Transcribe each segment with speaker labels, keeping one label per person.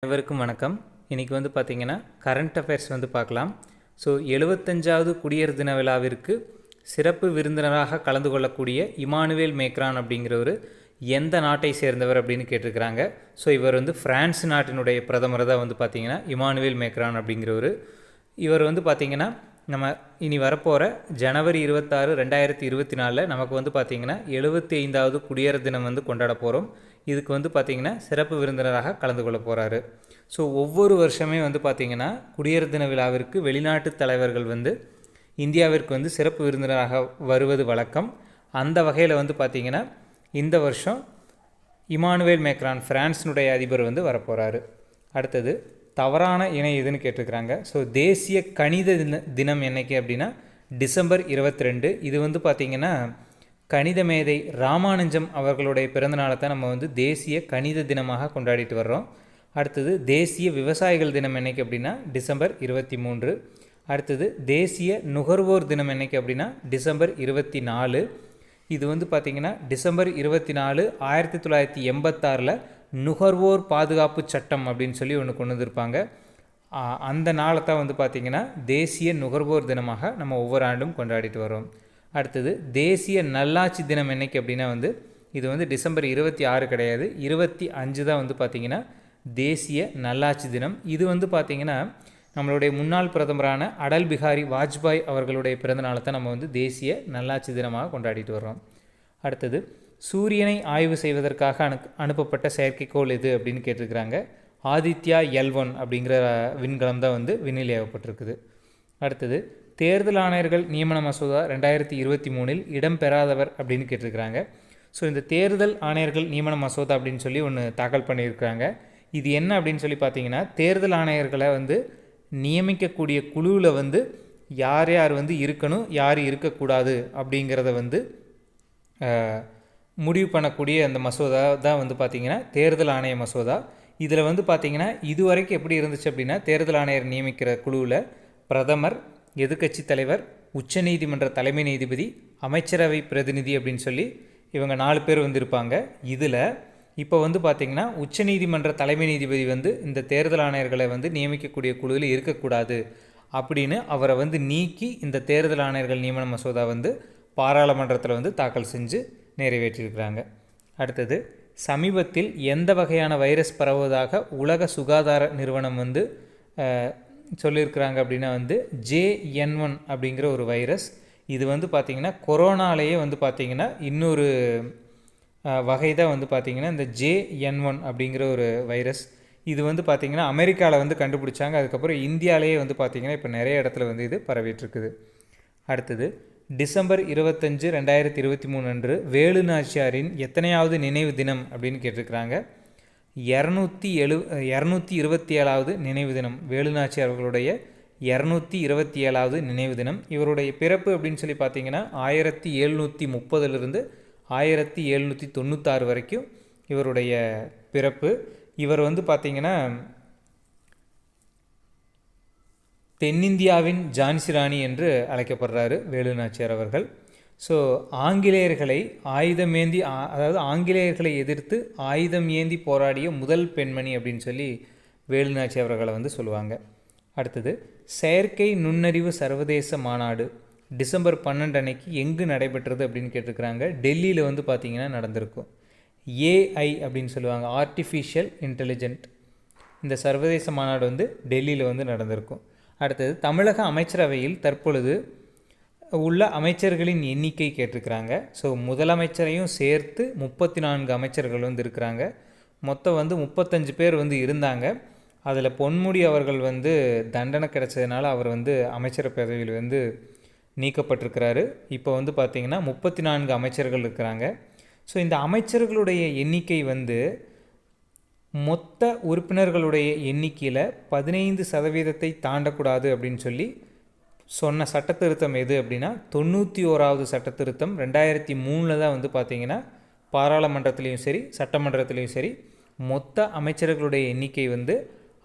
Speaker 1: அனைவருக்கும் வணக்கம். இன்றைக்கி வந்து பார்த்திங்கன்னா கரண்ட் அஃபேர்ஸ் வந்து பார்க்கலாம். ஸோ 75வது குடியரசு தின விழாவிற்கு சிறப்பு விருந்தினராக கலந்து கொள்ளக்கூடிய இமானுவேல் மேக்ரான் அப்படிங்கிறவர் எந்த நாட்டை சேர்ந்தவர் அப்படின்னு கேட்டிருக்கிறாங்க. ஸோ இவர் வந்து ஃப்ரான்ஸ் நாட்டினுடைய பிரதமர் தான் வந்து பார்த்திங்கன்னா இமானுவேல் மேக்ரான் அப்படிங்கிறவர். இவர் வந்து பார்த்திங்கன்னா நம்ம இனி வரப்போகிற ஜனவரி 26, 2024 நமக்கு வந்து பார்த்திங்கன்னா 75வது குடியரசு தினம் வந்து கொண்டாட போகிறோம். இதுக்கு வந்து பார்த்திங்கன்னா சிறப்பு விருந்தினராக கலந்து கொள்ள போகிறாரு. ஸோ ஒவ்வொரு வருஷமே வந்து பார்த்திங்கன்னா குடியரசு தின விழாவிற்கு வெளிநாட்டு தலைவர்கள் வந்து இந்தியாவிற்கு வந்து சிறப்பு விருந்தினராக வருவது வழக்கம். அந்த வகையில் வந்து பார்த்திங்கன்னா இந்த வருஷம் இமானுவேல் மேக்ரான் ஃப்ரான்ஸினுடைய அதிபர் வந்து வரப்போகிறாரு. அடுத்தது தவறான இணை எதுன்னு கேட்டிருக்கிறாங்க. ஸோ தேசிய கணித தினம் என்னைக்கு அப்படின்னா டிசம்பர் 22. இது வந்து பார்த்திங்கன்னா கணித மேதை ராமானுஜம் அவர்களுடைய பிறந்தநாளை தான் நம்ம வந்து தேசிய கணித தினமாக கொண்டாடிட்டு வர்றோம். அடுத்தது தேசிய விவசாயிகள் தினம் என்னைக்கு அப்படின்னா டிசம்பர் 23. அடுத்தது தேசிய நுகர்வோர் தினம் என்னைக்கு அப்படின்னா டிசம்பர் 24. இது வந்து பார்த்திங்கன்னா டிசம்பர் 24 1986 நுகர்வோர் பாதுகாப்பு சட்டம் அப்படின்னு சொல்லி ஒன்று கொண்டு வந்திருப்பாங்க. அந்த நாளை தான் வந்து பார்த்திங்கன்னா தேசிய நுகர்வோர் தினமாக நம்ம ஒவ்வொரு ஆண்டும் கொண்டாடிட்டு வரோம். அடுத்தது தேசிய நல்லாட்சி தினம் என்னைக்கு அப்படின்னா வந்து இது வந்து டிசம்பர் 26 கிடையாது, 25 தான் வந்து பார்த்திங்கன்னா தேசிய நல்லாட்சி தினம். இது வந்து பார்த்திங்கன்னா நம்மளுடைய முன்னாள் பிரதமரான அடல் பிஹாரி வாஜ்பாய் அவர்களுடைய பிறந்தநாளை தான் நம்ம வந்து தேசிய நல்லாட்சி தினமாக கொண்டாடிட்டு வர்றோம். அடுத்தது சூரியனை ஆய்வு செய்வதற்காக அனுப்பப்பட்ட செயற்கைக்கோள் எது அப்படின்னு கேட்டிருக்கிறாங்க. ஆதித்யா L1 அப்படிங்கிற விண்கலம் தான் வந்து விண்ணில் ஏவப்பட்டிருக்குது. அடுத்தது தேர்தல் ஆணையர்கள் நியமன மசோதா 2023 இடம்பெறாதவர் அப்படின்னு கேட்டிருக்கிறாங்க. ஸோ இந்த தேர்தல் ஆணையர்கள் நியமன மசோதா அப்படின்னு சொல்லி ஒன்று தாக்கல் பண்ணியிருக்கிறாங்க. இது என்ன அப்படின்னு சொல்லி பார்த்தீங்கன்னா தேர்தல் ஆணையர்களை வந்து நியமிக்கக்கூடிய குழுவில் வந்து யார் யார் வந்து இருக்கணும், யார் இருக்கக்கூடாது அப்படிங்கிறத வந்து முடிவு பண்ணக்கூடிய அந்த மசோதா தான் வந்து பார்த்திங்கன்னா தேர்தல் ஆணைய மசோதா. இதில் வந்து பார்த்திங்கன்னா இதுவரைக்கும் எப்படி இருந்துச்சு அப்படின்னா தேர்தல் ஆணையர் நியமிக்கிற குழுவில் பிரதமர், எதிர்க்கட்சி தலைவர், உச்சநீதிமன்ற தலைமை நீதிபதி, அமைச்சரவை பிரதிநிதி அப்படின்னு சொல்லி இவங்க 4 பேர் வந்து இருப்பாங்க. இதில் இப்போ வந்து பார்த்திங்கன்னா உச்சநீதிமன்ற தலைமை நீதிபதி வந்து இந்த தேர்தல் ஆணையர்களை வந்து நியமிக்கக்கூடிய குழுவில் இருக்கக்கூடாது அப்படின்னு அவரை வந்து நீக்கி இந்த தேர்தல் ஆணையர்கள் நியமன மசோதா வந்து பாராளுமன்றத்தில் வந்து தாக்கல் செஞ்சு நிறைவேற்றியிருக்கிறாங்க. அடுத்தது சமீபத்தில் எந்த வகையான வைரஸ் பரவுவதாக உலக சுகாதார நிறுவனம் வந்து சொல்லியிருக்கிறாங்க அப்படின்னா வந்து JN1 அப்படிங்கிற ஒரு வைரஸ். இது வந்து பார்த்திங்கன்னா கொரோனாலேயே வந்து பார்த்திங்கன்னா இன்னொரு வகை தான் வந்து பார்த்திங்கன்னா இந்த JN1 அப்படிங்கிற ஒரு வைரஸ். இது வந்து பார்த்திங்கன்னா அமெரிக்காவில் வந்து கண்டுபிடிச்சாங்க. அதுக்கப்புறம் இந்தியாவிலேயே வந்து பார்த்திங்கன்னா இப்போ நிறைய இடத்துல வந்து இது பரவிட்டுருக்குது. அடுத்தது டிசம்பர் 25, 2023 அன்று வேலு நாச்சியாரின் எத்தனையாவது நினைவு தினம் அப்படின்னு கேட்டிருக்கிறாங்க. 227வது நினைவு தினம். வேலு நாச்சியார் அவர்களுடைய 227வது நினைவு தினம். இவருடைய பிறப்பு அப்படின்னு சொல்லி பார்த்தீங்கன்னா 1730 1796 வரைக்கும் இவருடைய பிறப்பு. இவர் வந்து பார்த்திங்கன்னா தென்னிந்தியாவின் ஜான்சி ராணி என்று அழைக்கப்படுறாரு வேலு நாச்சியார் அவர்கள். ஸோ ஆங்கிலேயர்களை எதிர்த்து ஆயுதம் ஏந்தி போராடிய முதல் பெண்மணி அப்படின்னு சொல்லி வேலு நாச்சியார் அவர்களை வந்து சொல்லுவாங்க. அடுத்தது செயற்கை நுண்ணறிவு சர்வதேச மாநாடு டிசம்பர் 12 அன்னைக்கு எங்கு நடைபெற்றது அப்படின்னு கேட்டிருக்கிறாங்க. டெல்லியில் வந்து பார்த்திங்கன்னா நடந்திருக்கும். AI அப்படின்னு சொல்லுவாங்க, ஆர்டிஃபிஷியல் இன்டெலிஜென்ட். இந்த சர்வதேச மாநாடு வந்து டெல்லியில் வந்து நடந்திருக்கும். அடுத்தது தமிழக அமைச்சரவையில் தற்பொழுது உள்ள அமைச்சர்களின் எண்ணிக்கை கேட்டிருக்கிறாங்க. ஸோ முதலமைச்சரையும் சேர்த்து 34 அமைச்சர்கள் வந்து இருக்கிறாங்க. மொத்தம் வந்து 35 பேர் வந்து இருந்தாங்க. அதில் பொன்முடி அவர்கள் வந்து தண்டனை கிடைச்சதுனால அவர் வந்து அமைச்சர் பதவியில் வந்து நீக்கப்பட்டிருக்கிறாரு. இப்போ வந்து பார்த்திங்கன்னா 34 அமைச்சர்கள் இருக்கிறாங்க. ஸோ இந்த அமைச்சர்களுடைய எண்ணிக்கை வந்து மொத்த உறுப்பினர்களுடைய எண்ணிக்கையில் 15% தாண்டக்கூடாது அப்படின்னு சொல்லி சொன்ன சட்டத்திருத்தம் எது அப்படின்னா 91வது சட்டத்திருத்தம் 2003 தான் வந்து பார்த்திங்கன்னா பாராளுமன்றத்துலேயும் சரி சட்டமன்றத்துலேயும் சரி மொத்த அமைச்சர்களுடைய எண்ணிக்கை வந்து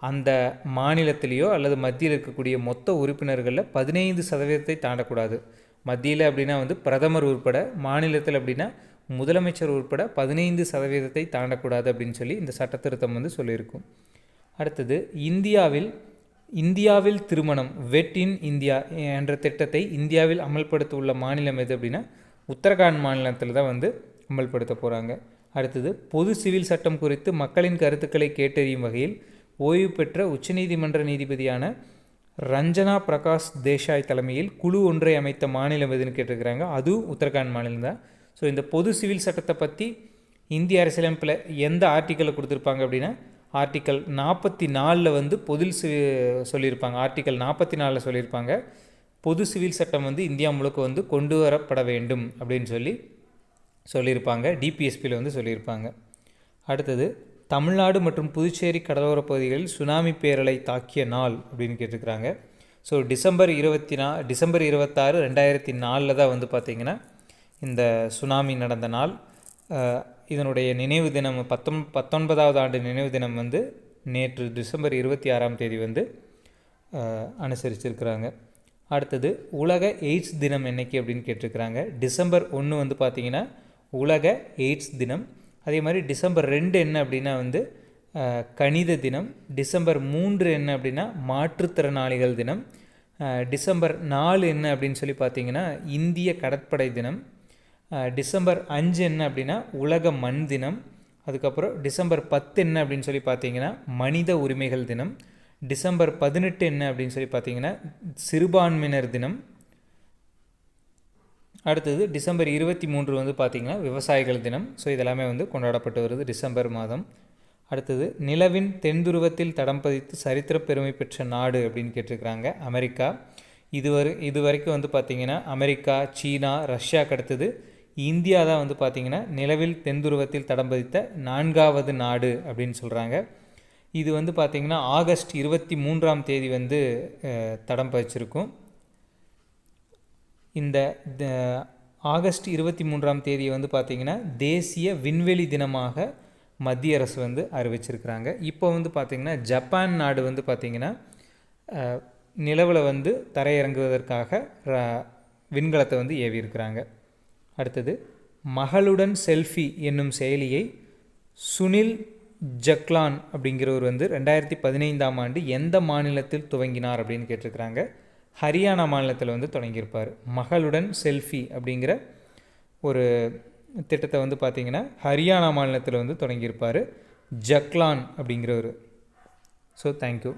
Speaker 1: அந்த மாநிலத்திலேயோ அல்லது மத்தியில் இருக்கக்கூடிய மொத்த உறுப்பினர்களில் 15% தாண்டக்கூடாது. மத்தியில் அப்படின்னா வந்து பிரதமர் உட்பட, மாநிலத்தில் அப்படின்னா முதலமைச்சர் உட்பட 15% தாண்டக்கூடாது அப்படின்னு சொல்லி இந்த சட்டத்திருத்தம் வந்து சொல்லியிருக்கும். அடுத்தது இந்தியாவில் திருமணம் வெட் இன் இந்தியா என்ற திட்டத்தை இந்தியாவில் அமல்படுத்த உள்ள மாநிலம் எது அப்படின்னா உத்தரகாண்ட் மாநிலத்தில் தான் வந்து அமல்படுத்த போகிறாங்க. அடுத்தது பொது சிவில் சட்டம் குறித்து மக்களின் கருத்துக்களை கேட்டறியும் வகையில் ஓய்வு பெற்ற உச்சநீதிமன்ற நீதிபதியான ரஞ்சனா பிரகாஷ் தேசாய் தலைமையில் குழு ஒன்றை அமைத்த மாநிலம் எதுன்னு கேட்டிருக்கிறாங்க. அதுவும் உத்தரகாண்ட் மாநிலம் தான். ஸோ இந்த பொது சிவில் சட்டத்தை பற்றி இந்திய அரசியலமைப்பில் எந்த ஆர்டிக்கலை கொடுத்துருப்பாங்க அப்படின்னா ஆர்டிக்கல் 44 வந்து சொல்லியிருப்பாங்க. ஆர்டிக்கல் 44 சொல்லியிருப்பாங்க பொது சிவில் சட்டம் வந்து இந்தியா முழுக்க வந்து கொண்டு வரப்பட வேண்டும் அப்படின்னு சொல்லியிருப்பாங்க. டிபிஎஸ்பியில் வந்து சொல்லியிருப்பாங்க. அடுத்தது தமிழ்நாடு மற்றும் புதுச்சேரி கடலோரப் பகுதிகளில் சுனாமி பேரலை தாக்கிய நாள் அப்படின்னு கேட்டிருக்கிறாங்க. ஸோ டிசம்பர் 26, 2004 தான் வந்து பார்த்திங்கன்னா இந்த சுனாமி நடந்த நாள். இதனுடைய நினைவு தினம் 19வது ஆண்டு நினைவு தினம் வந்து நேற்று டிசம்பர் 26 வந்து அனுசரிச்சிருக்கிறாங்க. அடுத்தது உலக எய்ட்ஸ் தினம் என்னைக்கு அப்படின்னு கேட்டிருக்கிறாங்க. டிசம்பர் 1 வந்து பார்த்திங்கன்னா உலக எய்ட்ஸ் தினம். அதே மாதிரி டிசம்பர் 2 என்ன அப்படின்னா வந்து கணித தினம். டிசம்பர் 3 என்ன அப்படின்னா மாற்றுத்திறனாளிகள் தினம். டிசம்பர் 4 என்ன அப்படின்னு சொல்லி பார்த்திங்கன்னா இந்திய கடற்படை தினம். டிசம்பர் 5 என்ன அப்படின்னா உலக மண் தினம். அதுக்கப்புறம் டிசம்பர் 10 என்ன அப்படின்னு சொல்லி பார்த்தீங்கன்னா மனித உரிமைகள் தினம். டிசம்பர் 18 என்ன அப்படின்னு சொல்லி பார்த்தீங்கன்னா சிறுபான்மையினர் தினம். அடுத்தது டிசம்பர் 23 வந்து பார்த்திங்கன்னா விவசாயிகள் தினம். ஸோ இதெல்லாமே வந்து கொண்டாடப்பட்டு வருது டிசம்பர் மாதம். அடுத்தது நிலவின் தென்துருவத்தில் தடம் பதித்து சரித்திர பெருமை பெற்ற நாடு அப்படின்னு கேட்டிருக்கிறாங்க அமெரிக்கா. இது வரைக்கும் வந்து பார்த்திங்கன்னா அமெரிக்கா, சீனா, ரஷ்யாவுக்கு அடுத்தது இந்தியா தான் வந்து பார்த்திங்கன்னா நிலவில் தென்துருவத்தில் தடம் பதித்த 4வது நாடு அப்படின்னு சொல்கிறாங்க. இது வந்து பார்த்திங்கன்னா ஆகஸ்ட் 23 வந்து தடம் பதிச்சிருக்கும். இந்த ஆகஸ்ட் 23 வந்து பார்த்திங்கன்னா தேசிய விண்வெளி தினமாக மத்திய அரசு வந்து அறிவிச்சிருக்கிறாங்க. இப்போ வந்து பார்த்திங்கன்னா ஜப்பான் நாடு வந்து பார்த்திங்கன்னா நிலவில் வந்து தரையிறங்குவதற்காக விண்கலத்தை வந்து ஏவி இருக்கிறாங்க. அடுத்தது மகளுடன் செல்ஃபி என்னும் செயலியை சுனில் ஜக்லான் அப்படிங்கிறவர் வந்து 2015 எந்த மாநிலத்தில் துவங்கினார் அப்படின்னு கேட்டிருக்கிறாங்க. ஹரியானா மாநிலத்தில் வந்து தொடங்கியிருப்பார். மகளுடன் செல்ஃபி அப்படிங்கிற ஒரு திட்டத்தை வந்து பார்த்திங்கன்னா ஹரியானா மாநிலத்தில் வந்து தொடங்கியிருப்பார் ஜக்லான் அப்படிங்கிறவர். So thank you.